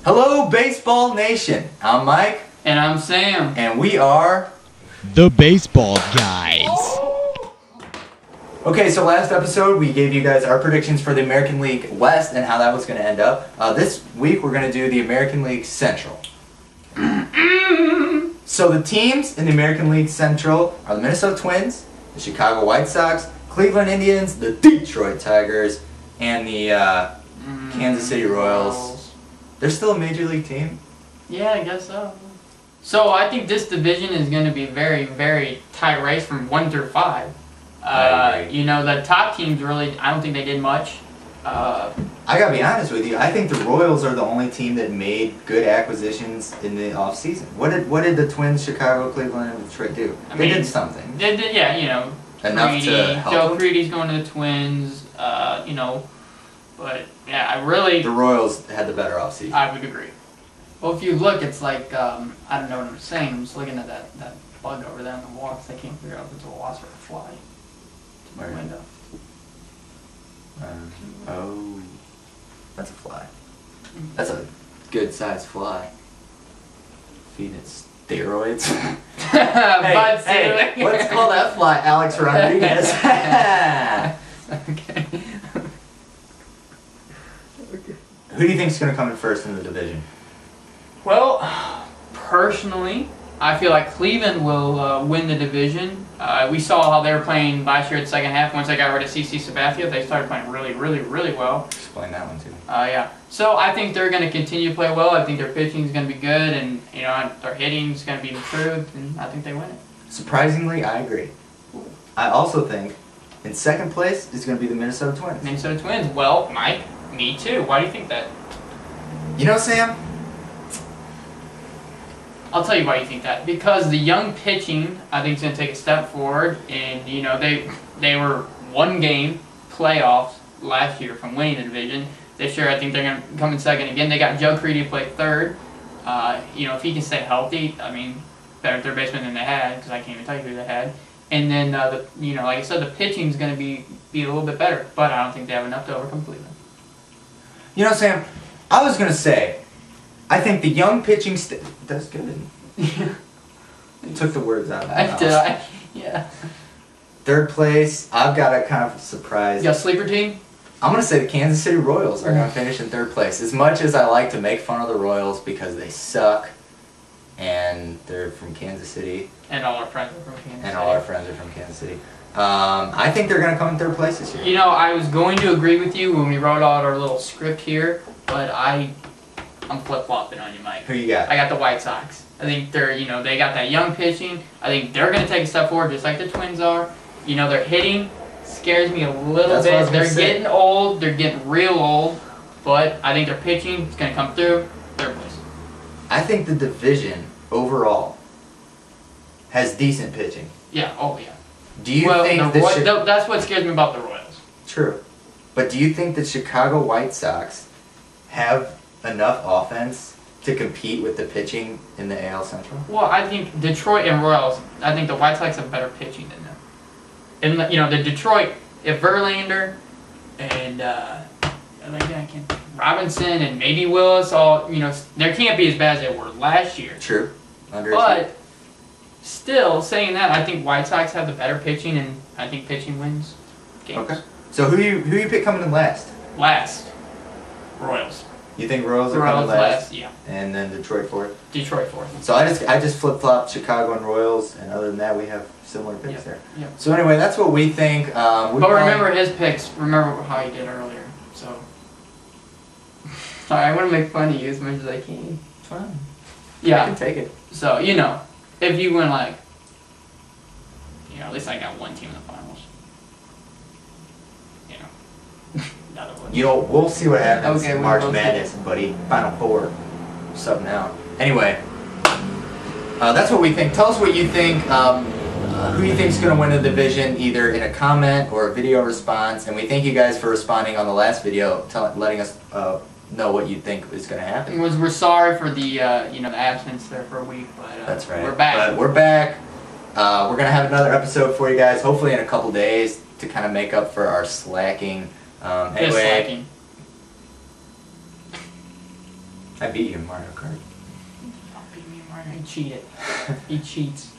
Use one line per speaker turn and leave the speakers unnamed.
Hello, Baseball Nation. I'm Mike.
And I'm Sam.
And we are
the Baseball Guys.
Okay, so last episode we gave you guys our predictions for the American League West and how that was going to end up. This week we're going to do the American League Central. So the teams in the American League Central are the Minnesota Twins, the Chicago White Sox, Cleveland Indians, the Detroit Tigers, and the Kansas City Royals. They're still a major league team?
Yeah, I guess so. So I think this division is going to be very, very tight race from 1 through 5. You know, the top teams really, I don't think they did much.
I gotta be honest with you, I think the Royals are the only team that made good acquisitions in the offseason. What did the Twins, Chicago, Cleveland, and Detroit do? They did something.
They did, yeah, you know.
Enough to help
Joe
them?
Creedy's going to the Twins, you know. But, yeah, I really...
The Royals had the better offseason.
I would agree. Well, if you look, it's like, I don't know what I'm saying. I'm just looking at that bug over there in the wall because I can't figure out if it's a wasp or a fly. To my window.
Oh, that's a fly. That's a good-sized fly. Feeding it steroids. hey, let's call that fly Alex Rodriguez.
Okay.
Who do you think is going to come in first in the division?
Well, personally, I feel like Cleveland will win the division. We saw how they were playing last year at the second half. Once they got rid of CC Sabathia, they started playing really, really, really well.
Explain that one too.
Yeah. So I think they're going to continue to play well. I think their pitching is going to be good, and you know their hitting is going to be improved, and I think they win it.
Surprisingly, I agree. I also think in second place is going to be the Minnesota Twins.
Minnesota Twins. Well, Mike, me too. Why do you think that?
You know, Sam?
I'll tell you why you think that. Because the young pitching, I think, is going to take a step forward. And, you know, they were one game playoffs last year from winning the division. This year, I think they're going to come in second again. They got Joe Creedy to play third. You know, if he can stay healthy, I mean, better third baseman than they had, because I can't even tell you who they had. And then, you know, like I said, the pitching is going to be a little bit better. But I don't think they have enough to overcome Cleveland.
You know, Sam, I was going to say, I think the young pitching... That's good. Took the words out of my mouth.
Yeah.
Third place, I've got a kind of surprise.
You got a sleeper team?
I'm going to say the Kansas City Royals are going to finish in third place. As much as I like to make fun of the Royals because they suck, and they're from Kansas City.
And all our friends are from Kansas City.
And all our friends are from Kansas City. I think they're going to come in third place this year.
You know, I was going to agree with you when we wrote out our little script here, but I'm flip-flopping on you, Mike.
Who you got?
I got the White Sox. I think they're, you know, they got that young pitching. I think they're going to take a step forward just like the Twins are. You know, their hitting scares me a little bit. They're getting old. They're getting real old. But I think their pitching is going to come through. Third place.
I think the division overall has decent pitching.
Yeah, oh yeah.
Do you think
that's what scares me about the Royals.
True. But do you think the Chicago White Sox have enough offense to compete with the pitching in the AL Central?
Well, I think Detroit and Royals, I think the White Sox have better pitching than them. And, you know, the Detroit, if Verlander and Robinson and maybe Willis, all, you know, they can't be as bad as they were last year.
True.
But still, saying that, I think White Sox have the better pitching, and I think pitching wins games.
Okay. So who you pick coming in last?
Last, Royals.
You think Royals are coming last?
Yeah.
And then Detroit fourth?
Detroit fourth.
So I just flip-flopped Chicago and Royals, and other than that, we have similar picks there.
Yep.
So anyway, that's what we think.
But remember his picks. Remember how he did earlier. So, sorry, I want to make fun of you as much as I can.
Fine.
Yeah.
I can take it.
So, you know, if you win, like, you know, at least I got one team in the finals. You know. Another one.
You know, we'll see what happens in March
we'll
Madness, buddy. Final Four. Subbing out. Anyway, that's what we think. Tell us what you think. Who you think is going to win the division, either in a comment or a video response. And we thank you guys for responding on the last video, letting us know what you think is going to happen.
We're sorry for the you know, the absence there for a week, but
that's right.
We're back.
But we're back. We're going to have another episode for you guys, hopefully in a couple days, to kind of make up for our slacking. Anyway,
slacking.
I beat you in Mario Kart.
Don't beat me, Mario. He cheated. He cheats.